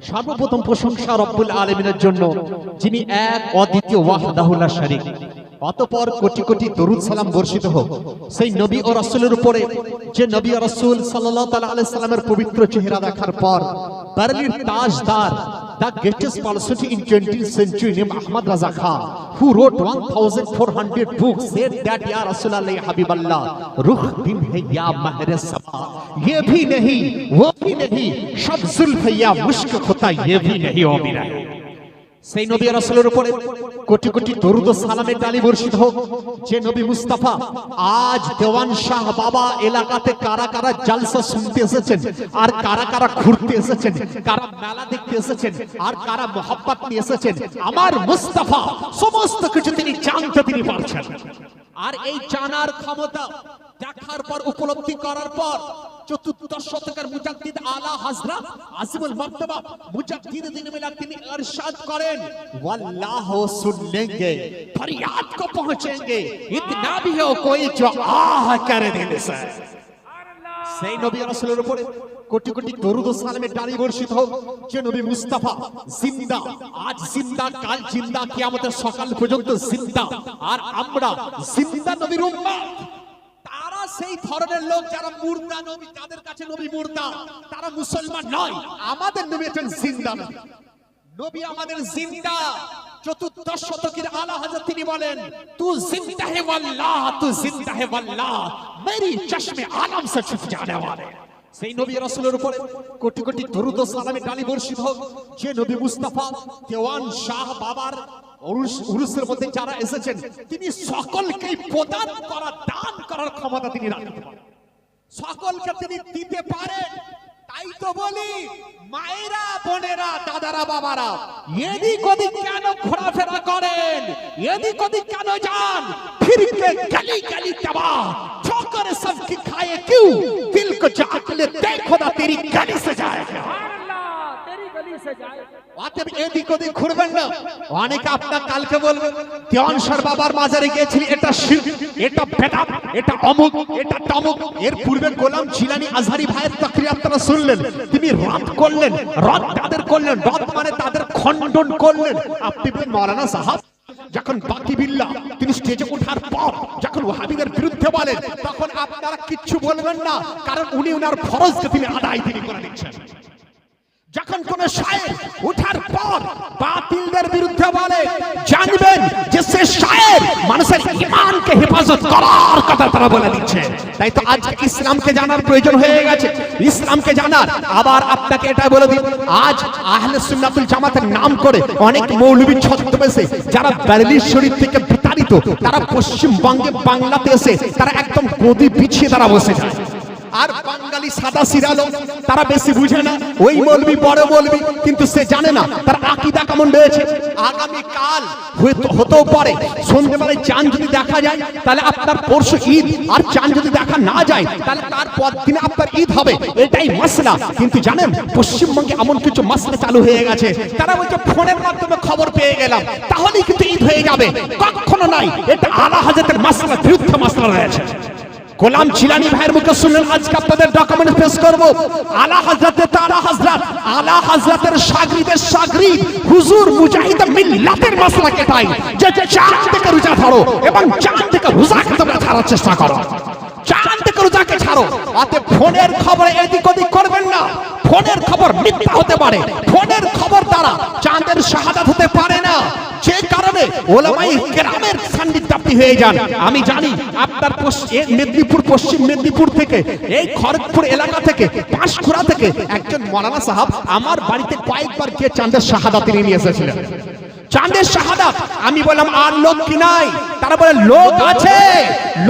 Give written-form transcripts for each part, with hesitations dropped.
সর্বপ্রথম প্রশংসা রব্বুল আলামিনের জন্য, যিনি এক অদ্বিতীয় ওয়াহদাহু লা শারীক। অতঃপর কোটি কোটি দরুদ সালাম বর্ষিত হোক সেই নবী ও রাসূলের উপরে, যে নবী ও রাসূল সাল্লাল্লাহু তাআলা আলাইহি সাল্লামের পবিত্র চেহারা দেখার পর বারেলির তাজদার, the greatest personality in 20th century named Ahmad Raza Khan, who wrote 1400 books, said that Ya Rasulallah ya Habiballah, ruh din hai ya mahre sabah, ye bhi nahi wo bhi nahi, shab zulf hai ya mushk khota ye bhi nahi wo bhi nahi। সেই নবী রাসূলের উপরে কোটি কোটি দরুদ ও সালামের ডালি বর্ষিত হোক, যে নবী মুস্তাফা আজ দেওয়ান শাহ বাবা এলাকাতে কারা কারা জালসা শুনতে এসেছেন, আর কারা কারা ঘুরতে এসেছেন, কারা মেলা দেখতে এসেছেন, আর কারা মোহাব্বত নিয়ে এসেছেন, আমার মুস্তাফা সমস্ত কিছু তিনি জানতে তিনি পারছেন। আর এই জানার ক্ষমতা দেখার পর, উপলব্ধি করার পর চতুর্দশ শতকের মুজাদ্দিদ আলা হযরত আজিমুল মারতাবা মুজাদ্দিদ দিন মিলাদ তিনি ইরশাদ করেন, ওয়াল্লাহু সুনলেंगे फरियाद को पहुंचेंगे इतना भी हो कोई जो आह कर देने से। সেই নবী রাসূলের উপরে কোটি কোটি দরুদ ও সালামের ডালি বর্ষিত হোক, যে নবী মুস্তাফা জিন্দা, আজ জিন্দা, কাল জিন্দা, কিয়ামতের সকাল পর্যন্ত জিন্দা, আর আমরা জিন্দা নবীর উম্মত। তারা সেই ধরনের লোক যারা মুর্দা নবী, যাদের কাছে নবী মুর্দা, তারা মুসলমান নয়। আমাদের নবী একজন জিন্দা নবী, নবী আমাদের জিন্দা। চতুর্দশ শতকের আলা হযরত তিনি বলেন, তু জিন্দা হে ওয়াল্লাহ, তু জিন্দা হে ওয়াল্লাহ, মেরি চশমে আলম সে ছুপ জানে ওয়ালে। সেই নবী রাসূলের উপরে কোটি কোটি দরুদ ও সালামের ডালি বর্ষিত হোক, যে নবী মুস্তাফা দেওয়ান শাহ বাবার উরুসের মধ্যে যারা এসেছেন, তিনি সকলকে প্রদান করা, দান করার ক্ষমতা তিনি রাখতে পারেন, সকলকে তিনি দিতে পারেন। তাই তো বলি, মায়েরা, বোনেরা, দাদারা, বাবারা, এদিক ওদিক কেন ঘোরাফেরা করেন, এদিক ওদিক কেন যান, ফিরকে গলি গলি তবা ठोकर सबकी खाए क्यों, दिल को जो अक्ल दे खुदा तेरी गली से जाएगा, तेरी गली से जाएगा। অতএব এদিক ওদিক ঘুরবেন না। অনেকে আপনার কালকে বলবেন দেওয়ান শাহ বাবার মাজারে গিয়েছিলি, এটা শিরক, এটা বেদাত, এটা অমুক, এটা তমুক। এর পূর্বে গোলাম জিলানী আজহারি ভাইয়ের তাকরির আপনারা শুনলেন, তিনি রদ করলেন, রদ তাদের করলেন, রদ মানে তাদের খণ্ডন করলেন। আপনি বলেন মাওলানা সাহেব, যখন বাকি বিল্লাহ তিনি স্টেজে ওঠার পর যখন ওয়াহাবিদের বিরুদ্ধে বলেন, তখন আপনারা কিচ্ছু বলবেন না, কারণ উনি ওনার ফরজকে তিনি আদায় তিনি করে দিচ্ছেন। যখন কোন শায়ের ওঠার পর বাতিলদের বিরুদ্ধে বলে, জানবেন যে সে শায়ের মানুষের ঈমানকে হেফাজত করার কথা তারা বলে দিচ্ছে। তাই তো আজকে ইসলামকে জানার প্রয়োজন হয়ে গেছে, ইসলামকে জানার। আবার আপনাকে এটা বলে দিই, আজ আহলে সুন্নাতুল জামাতের নাম করে অনেক মৌলবী ছদ্মবেশে যারা বেরেলি শরীফ থেকে বিতাড়িত, তারা পশ্চিমবঙ্গে বাংলাতে এসে তারা একদম গদি পিছিয়ে তারা বসে যায়। আর বাঙালি সাদা সিরালো, তারা বেশি বুঝে না, ওই মৌলবি বড় মৌলবি, কিন্তু সে জানে না তার আকীদা কেমন রয়েছে। আগামী কাল হতেও পারে সন্ধ্যেবেলায় চাঁদ যদি দেখা যায় তাহলে আপনার পরশু ঈদ, আর চাঁদ যদি দেখা না যায় তাহলে তারপর দিনে আপনার ঈদ হবে, এটাই মাসলা। কিন্তু জানেন পশ্চিমবঙ্গে এমন কিছু মাসলা চালু হয়ে গেছে, তারা বলছে ফোনের মাধ্যমে খবর পেয়ে গেলাম তাহলেই কিন্তু ঈদ হয়ে যাবে। কখনো নাই, এটা আলা হযরতের মাসলা, বিরুদ্ধে মাসলা রয়েছে। গোলাম জিলানী ভাইয়ের মুখে শুনলেন, আজকে আপনাদের ডকুমেন্ট পেশ করব। আলা হযরতের তারা হযরত, আলা হযরতের শাগরিদের শাগরিদ হুজুর মুজাহিদ মিল্লাতের মাসলাকে তাই যে চাঁদ থেকে রোজা ধরো এবং চাঁদ থেকে রোজাকে তোমরা ছাড়ার চেষ্টা করো, চাঁদ থেকে রোজাকে ছাড়ো। অতএব ফোনের খবরে এদিক ওদিক করবেন না। ফোনের খবর মিথ্যা হতে পারে, ফোনের খবর দ্বারা চাঁদের শাহাদাত হতে পারে না, যে কারণে ওলামায়ে কেরামের সান্নিধ্য আপনি হয়ে যান। আমি জানি আপনার মেদিনীপুর, পশ্চিম মেদিনীপুর থেকে, এই খড়গপুর এলাকা থেকে, পাঁশকুড়া থেকে একজন মাওলানা সাহেব আমার বাড়িতে কয়েকবার গিয়ে চাঁদের শাহাদাত তিনি নিয়ে এসেছিলেন, চাঁদের শাহাদাত। আমি বললাম আর লোক কি নাই? তারা বলে লোক আছে,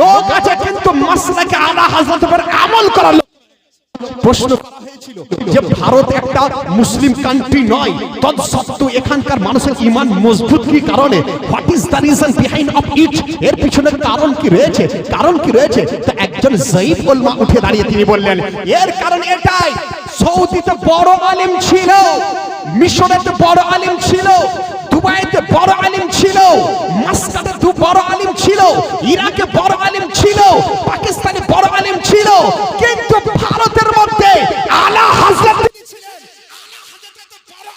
লোক আছে, কিন্তু মাসলাকে আলা হযরত উপর আমল করার প্রশ্ন করা হয়েছিল যে ভারত একটা মুসলিম কান্ট্রি নয়, তৎসত্ত্বেও এখানকার মানুষের ঈমান মজবুত কি কারণে? What is the reason behind of it? এর পিছনে কারণ কি রয়েছে, কারণ কি রয়েছে? তো একজন যায়িদ উলমা উঠে দাঁড়িয়ে তিনি বললেন, এর কারণ এটাই, সৌদিতে বড় আলেম ছিল, মিশরেতে বড় আলেম ছিল, দুবাইতে বড় আলেম ছিল, মাস্কাতে বড় আলেম ছিল, ইরাকে বড় আলেম ছিল, পাকিস্তানে বড় আলেম ছিল, কিন্তু ভারতের মধ্যে আলা হযরত ছিলেন। আলা হযরত বড়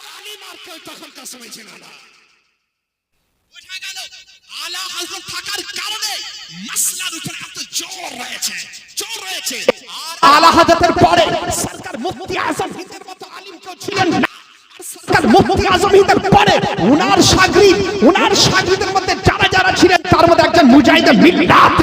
আর কেউ তখনকার সময় ছিল না। বোঝা গেল আলা হযরত থাকার কারণে মাসলার উপর এত জোর রয়েছে, জোর রয়েছে। আলা হযরতের পরে সরকার মুফতি আজম হিন্দের মতো আলিম কেউ ছিলেন না। সরকার মুফতি আজম হিন্দের পরে উনার শাগরিদের মধ্যে যারা যারা ছিলেন তার মধ্যে একজন মুজাহিদে মিল্লাত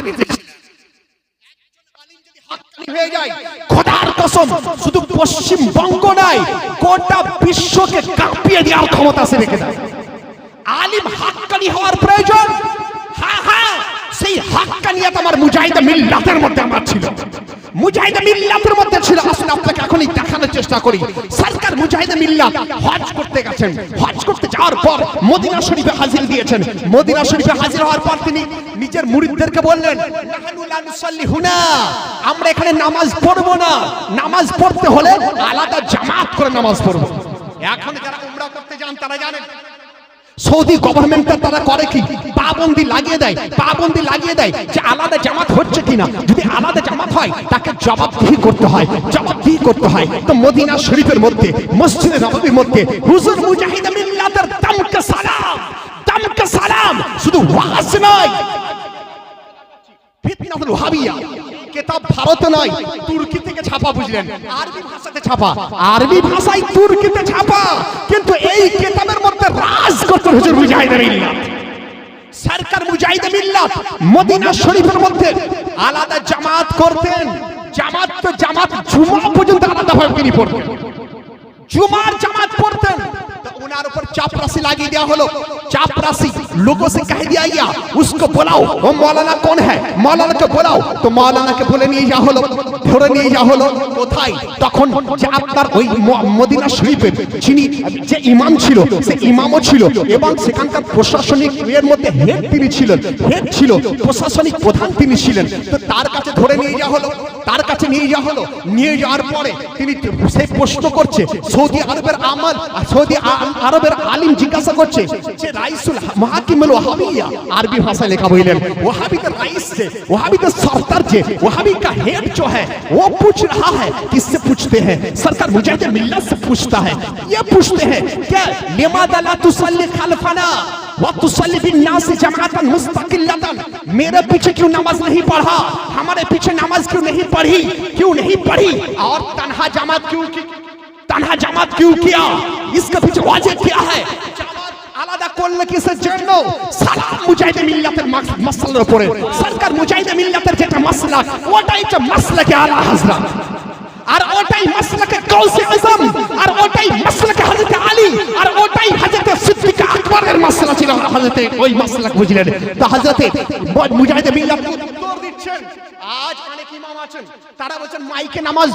হয়ে যায়। খোদার কসম শুধু পশ্চিমবঙ্গ নয়, গোটা বিশ্বকে কাঁপিয়ে দেওয়ার ক্ষমতা সে রেখে দেয়। আলিম হাক্কানি হওয়ার প্রয়োজন। হ্যাঁ হ্যাঁ, সেই হাক্কানিয়াত আমার মুজাহিদে মিল্লাতের মধ্যে আমার ছিল, মুজাহিদে মিল্লাতের মধ্যে ছিল। আসুন আপনাকে এখনই দেখানোর চেষ্টা করি। সরকার মুজাহিদে মিল্লাত হজ করতে গেছেন, হজ করতে যাওয়ার পর মদিনা শরীফে হাজির দিয়েছেন। মদিনা শরীফে হাজির হওয়ার পর তিনি নিজের মুরিদদেরকে বললেন, নাহনু লা নুসাল্লি হুনা, আমরা এখানে নামাজ পড়বো না, নামাজ পড়তে হলে আলাদা জামাত করে নামাজ পড়বো। এখন যারা উমরা করতে যান তারা জানেন সৌদি গভর্নমেন্টটা তারা করে কি, পাবন্দি লাগিয়ে দেয় যে আলাদা জামাত হচ্ছে কিনা। যদি আলাদা জামাত হয় তাকে জবাবদিহি করতে হয়। তো মদিনা শরীফের মধ্যে মসজিদে নববীর মধ্যে হুজুর মুজাহিদে মিল্লাতের দমকে সালাম শুধু ওয়াজ নয়, ফিতনাতুল ওয়াহাবিয়া কিতাব ভারতে নয়, তুর্কি থেকে ছাপা, বুঝলেন, আরবি ভাষাতে ছাপা, আরবি ভাষায় তুর্কিতে ছাপা, কিন্তু এই কিতাবের মধ্যে রাজ করতেন হুজুর মুজাহিদে মিল্লাত। সরকার মুজাহিদে মিল্লাত মদিনা শরীফের মধ্যে আলাদা জামাত করতেন। জামাত জুমা পর্যন্ত আলাদা ভাবে তিনি পড়তেন, জুমার জামাত পড়তেন। उनार ऊपर चापरासी लगी दिया हलो, चापरासी लोगों से कह दिया गया उसको बुलाओ, वो मौलाना कौन है, मौलाना को बुलाओ। तो मौलाना के बोले নিয়ে যাওয়া হলো, ধরে নিয়ে যাওয়া হলো কোথায়, তখন যে আপনার ওই মদিনা শরীফের যিনি যে ইমাম ছিল সে ইমামও ছিল এবং সেখানকার প্রশাসনিক এর মধ্যে হেড তিনি ছিলেন, হেড ছিল, প্রশাসনিক প্রধান তিনি ছিলেন। তো তার কাছে ধরে নিয়ে যাওয়া হলো, তার কাছে নিয়ে যাওয়া হলো। নিয়ে যাওয়ার পরে তিনি সেই প্রশ্ন করছে, সৌদি আরবের আমল, সৌদি আরবের আলিম জিজ্ঞাসা করছে যে রাইসুল মুহাকিমুল ওয়াহাবিয়া, আরবी भाषा लिखा বললেন वहाबी का राइस से, वहाबी का सरदार जे, वहाबी का हेड जो है वो पूछ रहा है। किससे पूछते हैं? सरकार मुजाहिदे मिल्लत से पूछता है। ये पूछते हैं क्या लिमादा ला तुसल्ली खल्फना व तुसल्ली बिन्नास जमातन मुस्तकिल्लतन, मेरे पीछे क्यों नमाज नहीं पढ़ा, हमारे पीछे नमाज क्यों नहीं पढ़ी और तन्हा जमात क्यों किया, इसका पीछे वजह क्या है? জামাত আলাদা করলে কিসের জন্য? সালাম মুজাহিদে মিল্লাতের মাসলার উপরে। সরকার মুজাহিদে মিল্লাতের যেটা মাসলা, ওটাই যে মাসলাকে আলা হযরত, আর ওটাই মাসলাকে গাউসে আজম, আর ওটাই মাসলাকে হযরত আলী, আর ওটাই হযরত সিদ্দিক আকবরের মাসলা ছিল। হযরত ওই মাসলাক বুঝলেন। তো হযরত মুজাহিদে মিল্লাত উত্তর দিচ্ছেন। আজ অনেক ইমাম আছেন তারা বলেন মাইকে নামাজ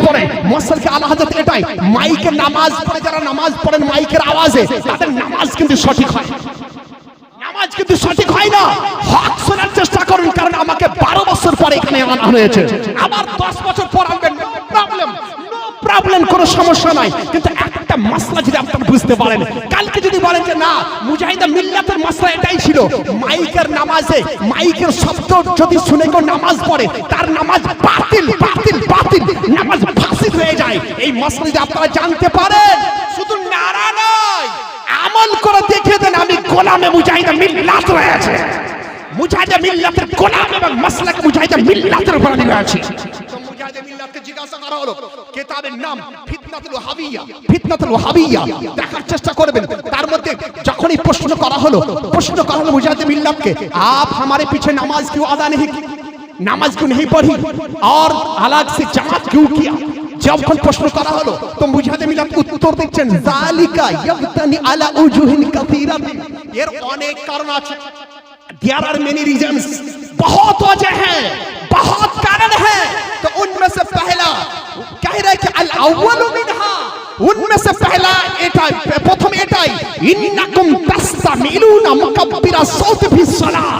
পড়ে, মাসলাকে আলা হযরত এটাই, মাইকে নামাজ পড়ে যারা নামাজ পড়েন মাইকের আওয়াজে, তাদের নামাজ কিন্তু সঠিক হয়, নামাজ কিন্তু সঠিক হয় না। হক শোনার চেষ্টা করুন, কারণ আমাকে 12 বছর পরে এখানে আনা হয়েছে, আবার 10 বছর পর আনবেন, নো প্রবলেম, কোনো সমস্যা নাই। কিন্তু একটা মাসলা যদি আপনারা বুঝতে পারেন, কালকে যদি বলেন যে না মুজাহিদে মিল্লাতের মাসলা এটাই ছিল, মাইকের নামাজে মাইকের শব্দ যদি শুনে কেউ নামাজ পড়ে তার নামাজ বাতিল, নামাজ ফাসিদ হয়ে যায়। এই মাসলা যদি আপনারা জানতে পারেন, শুধু নারা নয় আমল করে দেখে দেন আমি গোলামে মুজাহিদে মিল্লাত রয়েছে, মুজাহিদে মিল্লাতের গোলাম এবং মাসলাকে মুজাহিদে মিল্লাতের উপর আমি রয়েছি। তো মুজাহিদে মিল্লাতকে জিজ্ঞাসা করা হলো, কিতাবের নাম ফিতনাতুল ওয়াহাবিয়া, দেখার চেষ্টা করবেন। তার মধ্যে যখনই প্রশ্ন করা হলো মুজাহিদে মিল্লাতকে, आप हमारे पीछे नमाज क्यों अदा नहीं पढ़ी और अलग से जमात क्यों किया? যখন প্রশ্ন করা হলো তো মুজাহিদে মিল্লাত উত্তর দিচ্ছেন, যালিকা ইয়াবতানি আলা উজুহিন কাসীরাতিন, এর অনেক কারণ আছে। There are many reasons, बहुत वजह है, बहुत कारण है। तो उनमें से पहला कह रहे कि अल अव्वलु मिनहा, उनमें से पहला एटाई, प्रथम एटाई, इन्नकुम तस्तमिलूना मुकब्बिरा सौत फी सलाह,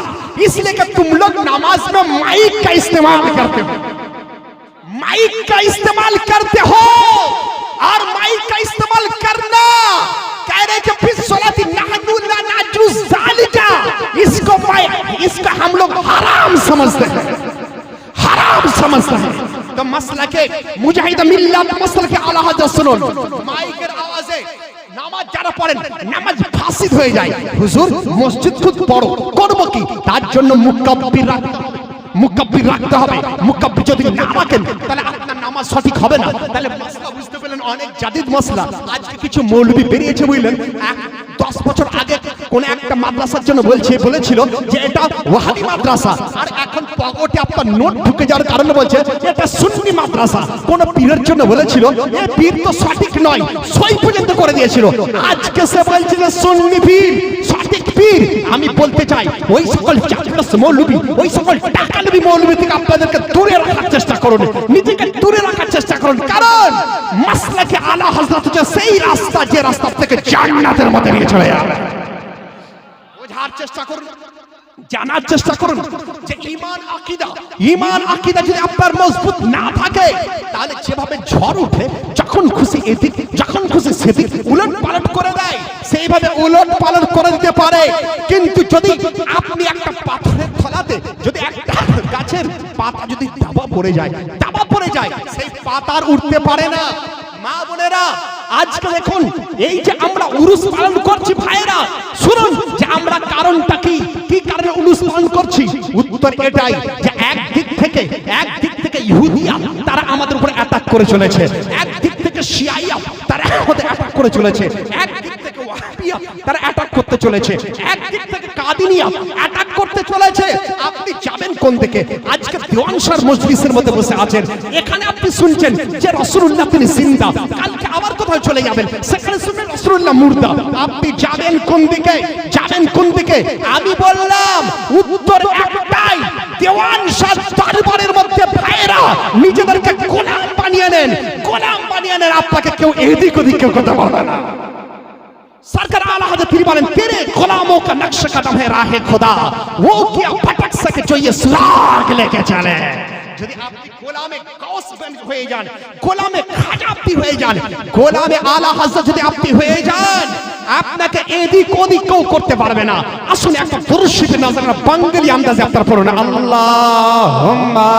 इसलिए कि तुम लोग नमाज में माइक का इस्तेमाल करते हो, माइक का इस्तेमाल करते हो, और माइक का इस्तेमाल करना कह रहे कि फिर सलाती नहनु ला नाजुज जालिका, इसको हम लोग हराम समझते हैं। तो मसला के मुजाहिदे मिल्लत मसला के आला हज़रत सुनो, माइकेर आवाजे নামাজ যারা পড়েন নামাজ ফাসিদ হয়ে যায়। হুজুর মসজিদ খুব বড়, করব কি? তার জন্য মুকাব্বির রাখতে হবে, মুকাব্বির রাখতে হবে। মুকাব্বির যদি না রাখেন তাহলে আপনার নামাজ সঠিক হবে না। তাহলে মাসলা বুঝতে পেলেন, অনেক জাদিদ মাসলা। আজকে কিছু মৌলবি বেরিয়েছে বুঝলেন, 10 বছর আগে কোন একটা মাদ্রাসার জন্য বলেছিল যে এটা ওয়াহাবি মাদ্রাসা, আর এখন পকেটে আপনার নোট ঢুকে যাওয়ার কারণে বলছে এটা সুন্নি মাদ্রাসা। কোন পীরের জন্য বলেছিল এই পীর তো সঠিক নয়, সই পর্যন্ত করে দিয়েছিল। আজকে সে বলছে যে সুন্নি পীর সঠিক পীর। আমি বলতে চাই ওই সকল চাকরাস মৌলবি, ওই সকল টাকালবি মৌলবি থেকে আপনাদেরকে দূরে রাখার চেষ্টা করুন, নিজেকে দূরে রাখার চেষ্টা করুন। কারণ মাসলাকে আলা হযরত হচ্ছে সেই রাস্তা যে রাস্তা থেকে জান্নাতের মধ্যে নিয়ে চলে যাবে। বোঝার চেষ্টা করুন, জানার চেষ্টা করুন যে ঈমান আকীদা যদি আপনার মজবুত না থাকে তাহলে যেভাবে ঝড় উঠে যখন খুশি এদিক যখন খুশি সেদিক উলট পালট করে দেয়, সেইভাবে উলট পালট করে দিতে পারে। কিন্তু যদি আপনি একটা পাথরের থলাতে যদি একটা গাছের পাতা যদি দাবা পড়ে যায় সেই পাতা আর উঠতে পারে না। মা বোনেরা, আজকে দেখুন এই যে আমরা উরুস পালন করছি, ভাইরা শুনুন যে আমরা কারণটা কি কারণে উরুস পালন করছি। উত্তর এটাই যে একদিক থেকে ইহুদিয়া তারা আমাদের উপর অ্যাটাক করে চলেছে, একদিক থেকে শিয়াইয়া তারা আমাদের অ্যাটাক করে চলেছে, একদিক থেকে ওয়াহাবিয়া তারা অ্যাটাক করতে চলেছে, একদিক থেকে কাদিনিয়া অ্যাটাক করতে চলেছে। আপনি যাবেন কোন দিকে? আজকে দেওয়ানশার মজলিসের মধ্যে বসে আছেন, এখানে আপনি শুনছেন যে রাসূলুল্লাহ তিনি জিন্দা, কালকে আবার কোথাও চলে যাবেন, সেখানে শুনবেন রাসূলুল্লাহ মুর্দা। আপনি যাবেন কোন দিকে? আমি বললাম উত্তর একটাই, দেওয়ানশার দরবারের মধ্যে ভাইরা নিজেদেরকে গোলাম বানিয়ে নেন। আপনাকে কেউ এদিক ওদিক কেউ করতে পারবে না। सरकार आला हजरत पीर बोलें तेरे गुलामों का नक्श कदम है राह खुदा, वो क्या भटक सके जो ये सुराग लेके चले। যদি আপনি গোলামে গাউস হয়ে যান, গোলামে খাজা আপনি হয়ে যান, গোলামে আলা হযরত যদি আপনি হয়ে যান, আপনাকে এদিক ওদিক কেউ করতে পারবে না। আসুন একটা পুরুষের নজর বাঙালি আন্দাজে আপনারা পড়ুন আল্লাহুম্মা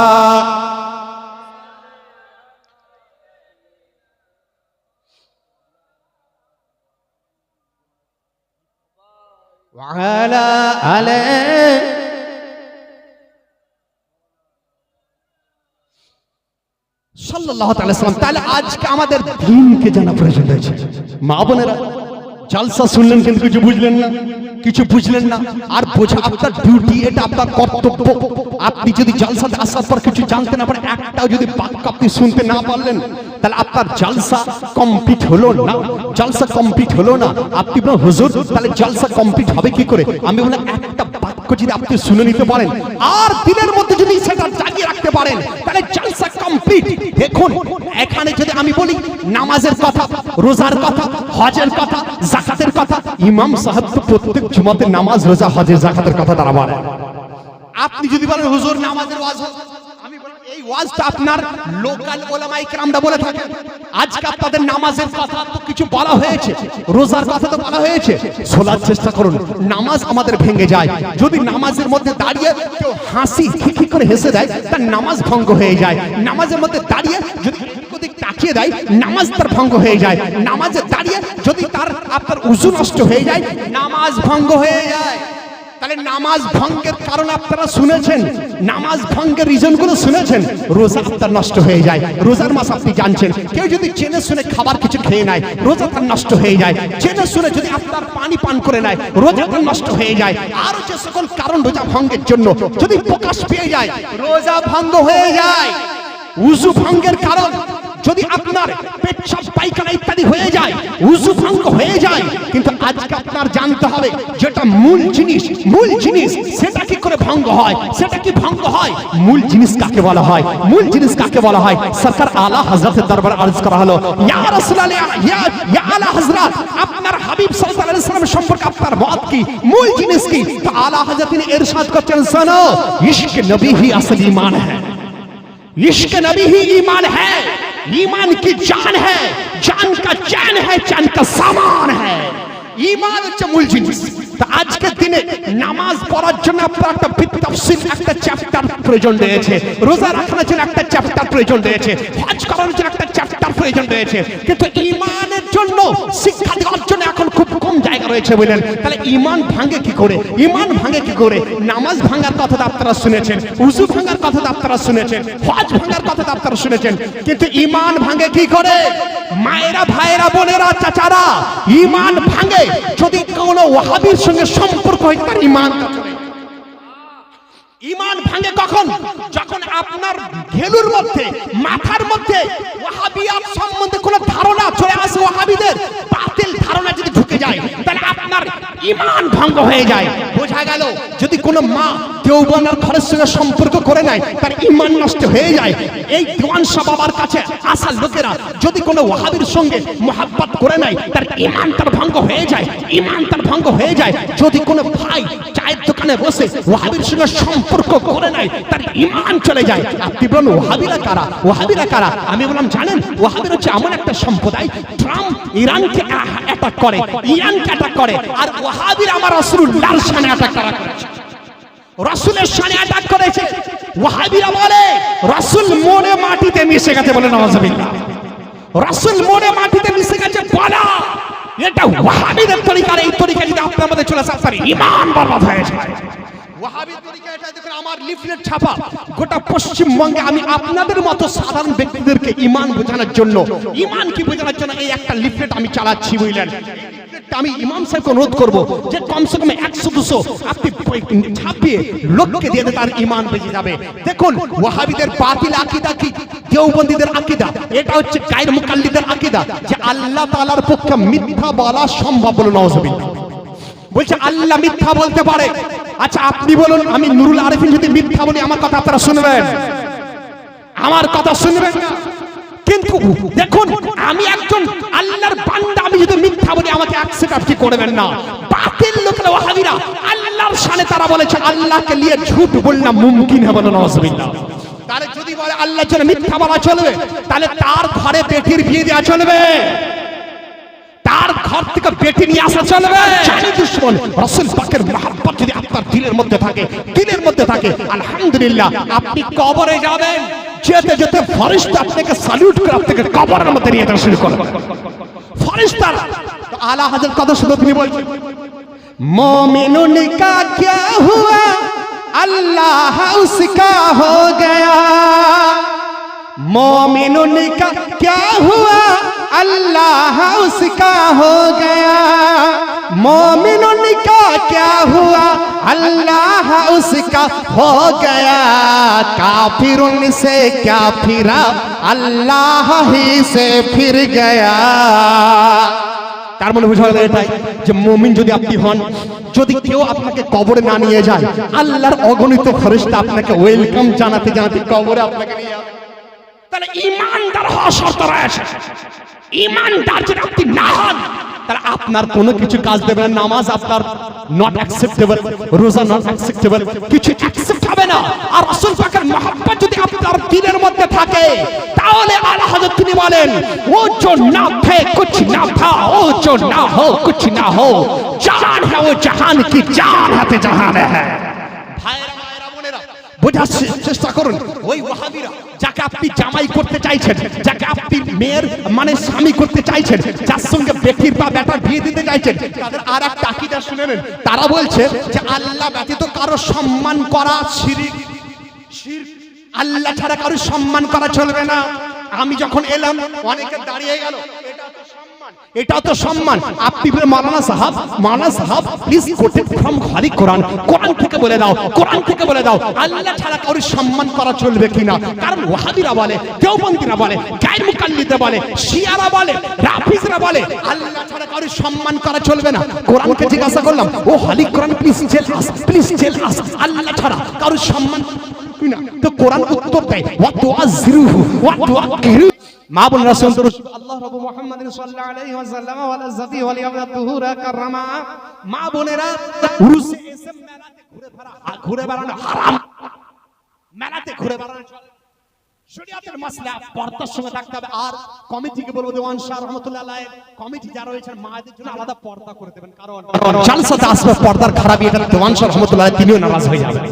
وعلى آله সাল্লাল্লাহু তাআলা সাল্লাম। তাহলে আজকে আমাদের দ্বীনকে জানা প্রয়োজন রয়েছে। মা বোনেরা, জলসা শুনলেন কিন্তু কিছু বুঝলেন না, আর বোঝা আপনার ডিউটি, এটা আপনার কর্তব্য। আপনি যদি জলসাতে আসার পর কিছু জানতে না পারেন, একটাও যদি বাক্য আপনি শুনতে না পারলেন, তাহলে আপনার জলসা কমপ্লিট হলো না। আপনি বলেন হুজুর তাহলে জলসা কমপ্লিট হবে কি করে? আমি বললাম একটা বাক্য যদি আপনি শুনে নিতে পারেন আর দিনের মধ্যে যদি সেটা জাগিয়ে রাখতে পারেন, তাহলে জলসা কমপ্লিট। দেখুন এখানে যদি আমি বলি নামাজের কথা, রোজার কথা, হজের কথা, যাকাতের কথা, ইমাম সাহেব তো প্রত্যেক জুমাতে নামাজ, রোজা, হজের, যাকাতের কথা তারা বলেন। আপনি যদি বলেন হুজুর নামাজের ওয়াজ, আমি বললাম এই ওয়াজটা আপনার লোকাল উলামায়ে কেরামরা বলে থাকেন। আজকে আপনাদের নামাজের কথা তো কিছু বলা হয়েছে, রোজার কথা তো বলা হয়েছে, শোনার চেষ্টা করুন। নামাজ আমাদের ভেঙে যায় যদি নামাজের মধ্যে দাঁড়িয়ে কেউ হাসি খিখি করে হেসে দেয়, তার নামাজ ভঙ্গ হয়ে যায়। নামাজের মধ্যে দাঁড়িয়ে যদি তাকিয়ে দেয়, নামাজ তার ভঙ্গ হয়ে যায়। নামাজে দাঁড়িয়ে যদি তার আপনার উযু নষ্ট হয়ে যায়, নামাজ ভঙ্গ হয়ে যায়। তাহলে নামাজ ভঙ্গের কারণ আপনারা শুনেছেন, নামাজ ভঙ্গের রিজনগুলো শুনেছেন। রোজা আপনার নষ্ট হয়ে যায়, রোজার মাস আপনি জানছেন। কেউ যদি জেনে শুনে খাবার কিছু খেয়ে নেয়, রোজা তার নষ্ট হয়ে যায়। জেনে শুনে যদি আপনার পানি পান করে নেয়, রোজা তার নষ্ট হয়ে যায়। আর যে সকল কারণ রোজা ভঙ্গের জন্য যদি প্রকাশ পেয়ে যায়, রোজা ভঙ্গ হয়ে যায়। উযু ভঙ্গের কারণ যদি আপনার পেচ্ছাপ পায়খানা ইত্যাদি হয়ে যায়, উযু ভঙ্গ হয়ে যায়। কিন্তু আজকে আপনার জানতে হবে যেটা মূল জিনিস সেটা কি করে ভঙ্গ হয়, সেটা কি ভঙ্গ হয়, মূল জিনিস কাকে বলা হয়? সরকার আলা হযরতের দরবারে আরজ করা হলো, ইয়া রাসূলুল্লাহ, ইয়া আলা হযরত, আপনার হাবিব সাল্লাল্লাহু আলাইহি ওয়াসাল্লাম সম্পর্কে আপনার মত কি, মূল জিনিস কি? তো আলা হযরত তিনি ইরশাদ করছেন, শোনো, ইশক নবী ही असल ईमान है, इश्क नबी ही ईमान है, ईमान की जान है, जान का चैन है, चैन का सामान है। ईमान হচ্ছে মূল জিনিস। তো আজকের দিনে নামাজ পড়ার জন্য আপনার একটা বিতাফসিল একটা চ্যাপ্টার প্রয়োজন রয়েছে, রোজা রাখার জন্য একটা চ্যাপ্টার প্রয়োজন রয়েছে, হজ করার জন্য একটা চ্যাপ্টার প্রয়োজন রয়েছে। কিন্তু ঈমানের জন্য শিক্ষা দেওয়ার জন্য এখন খুব কম জায়গা রয়েছে বলেন। তাহলে ঈমান ভাঙে কি করে? ঈমান ভাঙে কি করে? নামাজ ভাঙার কথা তো আপনারা শুনেছেন, উযু ভাঙার কথা তো আপনারা শুনেছেন, হজ ভাঙার কথা তো আপনারা শুনেছেন, কিন্তু ঈমান ভাঙে কি করে? মায়েরা, ভাইয়েরা, বোনেরা, চাচারা, ঈমান ভাঙে যদি কোনো ওয়াহাবীর সঙ্গে সম্পর্ক হয়, তার ঈমান ঈমান ভাঙে কখন? যখন আপনার ঘেলুর মধ্যে, মাথার মধ্যে ওয়াহাবিয়াত সম্বন্ধে কোনো ধারণা চলে আসে, ওয়াহাবিদের বাতিল ধারণা যদি ঢুকে যায়, তাহলে আপনার ঈমান ভঙ্গ হয়ে যায়। বোঝা গেল, যদি কোনো মা দেওবন্দের ঘরের সঙ্গে সম্পর্ক করে নেয়, তার ঈমান নষ্ট হয়ে যায়। এই দেওয়ান শাহ বাবার কাছে আসা লোকেরা যদি কোনো ওয়াহাবির সঙ্গে মোহাব্বত করে নেয়, তার ঈমান তার ভঙ্গ হয়ে যায়, ঈমান তার ভঙ্গ হয়ে যায়। যদি কোনো ভাই চায়ের দোকানে বসে ওয়াহাবির সঙ্গে সম্পর্ক করে নাই, তার ঈমান চলে যায়। আপনি বলেন ওয়াহাবিরা কারা? ওয়াহাবিরা কারা? আমি বললাম জানেন, ওয়াহাবিরা হচ্ছে এমন একটা সম্প্রদায়, ট্রাম্প ইরানকে অ্যাটাক করে, ইরানকে অ্যাটাক করে, আর ওয়াহাবিরা আমার রাসূলুল্লাহর শানে অ্যাটাক করেছে, রাসূলের শানে অ্যাটাক করেছে। ওয়াহাবিরা বলে রাসূল মনে মাটিতে মিশে গেছে, বলে নাউযুবিল্লাহ, রাসূল মনে মাটিতে মিশে গেছে বলা, এটা ওয়াহাবিদের তরিকা। এই তরিকা যদি আপনার মধ্যে চলে আসে, আপনার ঈমান বরবাদ হয়ে যায়। ওয়াহাবি তরিকা এটা দেখুন, আমার লিফলেট ছাপা গোটা পশ্চিমবঙ্গে। আমি আপনাদের মতো সাধারণ ব্যক্তিদেরকে ঈমান বোঝানোর জন্য, ঈমান কি বোঝানোর জন্য এই একটা লিফলেট আমি চালাচ্ছি, বুঝলেন? আমি ইমাম সাহেবকে অনুরোধ করব যে কমসে কম 100-200 আপনি ছাপিয়ে লোককে দিয়ে দেন, তার ঈমান বেঁচে যাবে। দেখুন ওয়াহাবিদের বাতিল আকীদা কি, দেওবন্দীদের আকীদা, এটা হচ্ছে গায়র মুকাল্লিদের আকীদা, যে আল্লাহ তাআলার পক্ষে মিথ্যা বলা সম্ভব, বলে নাউযুবিল্লাহ। বলছে আল্লাহ মিথ্যা বলতে পারে। আচ্ছা আপনি বলুন, আমি নুরুল আরিফিন যদি মিথ্যা বলি, আমার কথা আপনারা শুনবেন? আমার কথা শুনবেন না। কিন্তু দেখুন, আমি একজন আল্লাহর বান্দা, আমি যদি মিথ্যা বলি, আমাকে অ্যাকসেপ্ট আপনি করবেন না। বাতিল লোকেরা ওয়াহাবিরা আল্লাহর শানে তারা বলেছে আল্লাহকে নিয়ে ঝুট বলনা মুমকিন হবে না, নাউযুবিল্লাহ। তাহলে যদি বলে আল্লাহর জন্য মিথ্যা বলা চলবে, তাহলে তার ঘরে বেটির বিয়ে দেওয়া চলবে, তার ঘর থেকে বেটি নিয়ে আসা চলবে। জানি দুশমন, রাসূল পাকের মহব্বত যদি আপনার দিলের মধ্যে থাকে, দিলের মধ্যে থাকে, আলহামদুলিল্লাহ, আপনি কবরে যাবেন, যেতে যেতে ফেরেশতা আপনাকে স্যালুট করে আপনাকে কবরের মধ্যে নিয়ে যেতে শুরু করবে। ফেরেশতারা তো আলা হযরত কত সুন্দর তিনি বলছেন, मोमिनुन का क्या हुआ अल्लाह उसका हो गया, मोमिनुन का क्या हुआ अल्लाह उसका हो गया, मोमिनुन का क्या हुआ अल्लाह उसका हो गया, काफिरुन से क्या फिरा अल्लाह ही से फिर गया। তার মানে বুঝা গেল এটাই যে মুমিন যদি আপনি হন, যদি কেউ আপনাকে কবরে না নিয়ে যায়, আল্লাহর অগণিত ফেরেশতা আপনাকে ওয়েলকাম জানাতে জানাতে কবরে আপনাকে নিয়ে যাবে। তাহলে ঈমানদার হওয়া শর্ত রয়েছে। ঈমানদার যদি আপনি না হন, তাহলে আপনার কোনো কিছু কাজ দেবে না। নামাজ আপনার নট অ্যাকসেপ্টেবল, রোজা নট অ্যাকসেপ্টেবল, কিছু অ্যাকসেপ্ট হবে না। আর রাসূল পাকের মহব্বত যদি আপনার দিলের মধ্যে থাকে, তাহলে আলা হযরত তিনি বলেন, ও जो ना थे कुछ ना था, ओ जो ना हो कुछ ना हो, जान है वो जहान की जान है ते जहान है। ভাইরা মায়েরা বোনেরা, বোঝার চেষ্টা করুন। ওই ওয়াহাবিরা যাকে আপনি জামাই করতে চাইছেন, যাকে আপনি মেয়ের মানে স্বামী করতে চাইছেন, যার সঙ্গে বেটির বা বেটার বিয়ে দিতে চাইছেন, তাদের আর একটা আকীদা শুনে নেন। তারা বলছে যে আল্লাহ ব্যতীত কারো সম্মান করা শিরক, আল্লাহ ছাড়া কারো সম্মান করা চলবে না। আমি যখন এলাম অনেকে দাঁড়িয়ে গেল, এটা তো সম্মান। আপনি বলে মাওলানা সাহেব প্লিজ কোটেড ফ্রম হলি কোরআন, কোরআন থেকে বলে দাও, কোরআন থেকে বলে দাও আল্লাহ ছাড়া কারো সম্মান করা চলবে কিনা। কারণ ওয়াহাবিরা বলে, দেওবন্দীরা বলে, গায়র মুকাল্লিদরা বলে, শিয়ারা বলে, রাফিজরা বলে আল্লাহ ছাড়া কারো সম্মান করা চলবে না। কোরআনকে জিজ্ঞাসা করলাম, ও হলি কোরআন প্লিজ টেল আস আল্লাহ ছাড়া কারো সম্মান কিনা। তো কোরআন উত্তর দেয়, ওয়া তুআযিরুহু ওয়া তুআক্কিরু। মা বলেন রাসূল আল্লাহ রাব্বু মুহাম্মাদিন সাল্লাল্লাহু আলাইহি ওয়াসাল্লাম ওয়া আলা যাতি ওয়া লিয়াবদা তুহুরা কাররামা। মা বোনেরা, উরুসে এসব মেলাতে ঘুরে বেড়ানো হারাম, মেলাতে ঘুরে বেড়ানো চলে। শরীয়তের মাসলা পর্দার সঙ্গে থাকতে হবে। আর কমিটিকে বলবো, দেওয়ান শাহ রাহমাতুল্লাহ আলাইহি কমিটি যারা রয়েছেন, মায়েদের জন্য আলাদা পর্দা করে দেবেন। কারণ জালসাতে আসবে পর্দার খারাপি, এটা দেওয়ান শাহ রাহমাতুল্লাহ আলাইহি তিনিও নারাজ হয়ে যাবেন।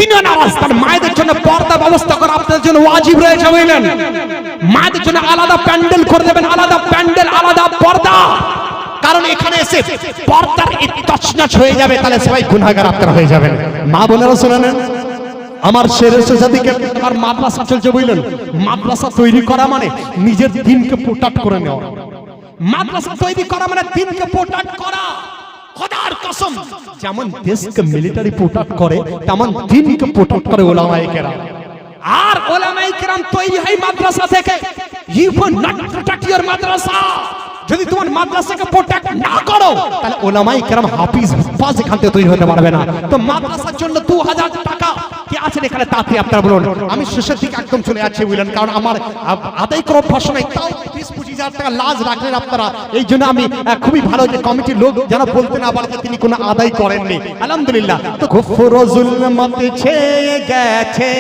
তিনিও নারাজ। তার মায়েদের জন্য পর্দা ব্যবস্থা করা আপনাদের জন্য ওয়াজিব রয়েছে, বুঝলেন? মায়েদের জন্য আলাদা প্যান্ডেল করে দেবেন, আলাদা প্যান্ডেল, আলাদা পর্দা। কারণ এখানে এসে পর্দার এই তছনছ হয়ে যাবে, তাহলে সবাই গুনাহগার আপনারা হয়ে যাবেন। মা বোনেরা শুনেন, আমার শেরের সোসাইটিকে আর মাদ্রাসা চলছে, বুঝলেন? মাদ্রাসা তৈরি করা মানে নিজের দিনকে প্রোটেক্ট করে নেওয়া। মাদ্রাসা তৈরি করা মানে দিনকে প্রোটেক্ট করা। খোদার কসম, যেমন দেশকে মিলিটারি প্রোটেক্ট করে তেমন দিনকে প্রোটেক্ট করে ওলামায়ে কেরাম। আর ওলামায়ে কেরাম তৈরি হয় মাদ্রাসা থেকে। You will not protect your মাদ্রাসা। যদি তোমার মাদ্রাসাকে প্রোটেক্ট না করো তাহলে ওলামায়ে কেরাম হাফিজ হুফাজ এখান থেকে তৈরি হতে পারবে না। তো মাদ্রাসার জন্য 2000 টাকা কি আছেন এখানে তাতে আপনারা বলুন। আমি শেষের দিকে একদম চলে যাচ্ছি, বুঝলেন? কারণ আমার আদায় করার অভ্যাস নাই, তাও 20-25 টাকা লাজ রাখলেন আপনারা। এই জন্য আমি খুবই ভালো যে কমিটির লোক যারা বলতে না পারে তিনি কোনো আদায় করেননি, আলহামদুলিল্লাহ। তো গফরজুল মত ছেয়ে গেছে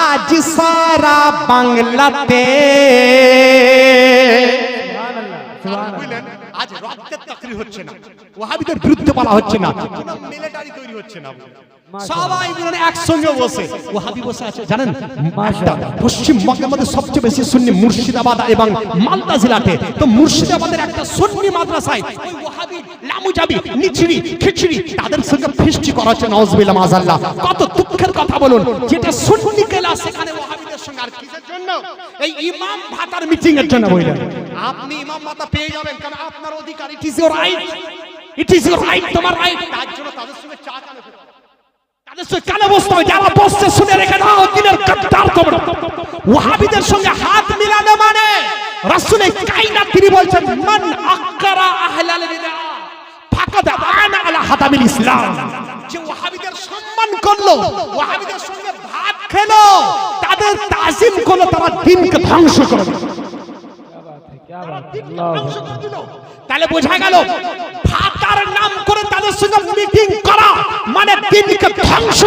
আজ সারা বাংলাতে। বুঝলেন? আজ রক্তের তাকরির হচ্ছে না, ওয়াহাবিদের বিরুদ্ধে বলা হচ্ছে না, কোনো মিলিটারি তৈরি হচ্ছে না। সবাই মিলে একসঙ্গে বসে ওয়াহাবি বসে আছে। জানেন পশ্চিমবঙ্গের মধ্যে সবচেয়ে বেশি সুন্নি মুর্শিদাবাদ এবং মালদা জেলাতে। তো মুর্শিদাবাদের একটা সুন্নি মাদ্রাসায় ওই ওয়াহাবি লামুজাবি নিচড়ি খিচড়ি তাদের সঙ্গে ফিস্টি করা হচ্ছে, নাউজুবিল্লাহ মাযাল্লাহ। কত দুঃখের কথা বলুন, যেটা সুন্নি কেলা সেখানে ওয়াহাবিদের সঙ্গে। আর কিসের জন্য? এই ইমাম ভাতার মিটিং এর জন্য। বললেন আপনি ইমাম ভাতা পেয়ে যাবেন, কারণ আপনার অধিকার, it is your right, it is your right, তোমার রাইট। তার জন্য তাদের সঙ্গে চা কানে বসতে হবে। যারা বসছে শুনে রেখে দাও, দিনের গাদ্দার তোমরা। ওয়াহাবিদের সঙ্গে হাত মিলানো মানে রাসূলের কায়নাত তিনি বলছেন, মান আকরা আহলাল বিদআ ফাকাদ আনা আলা হাতামিল ইসলাম। যে ওয়াহাবিদের সম্মান করলো, ওয়াহাবিদের সঙ্গে ভাত খেলো, তাদের তাজিম করলো, তারা দ্বীনকে ধ্বংস করে দিল। তাহলে বোঝা গেল ভাতার নাম করে তাদের সঙ্গে মিটিং করা মানে দ্বীনকে ধ্বংস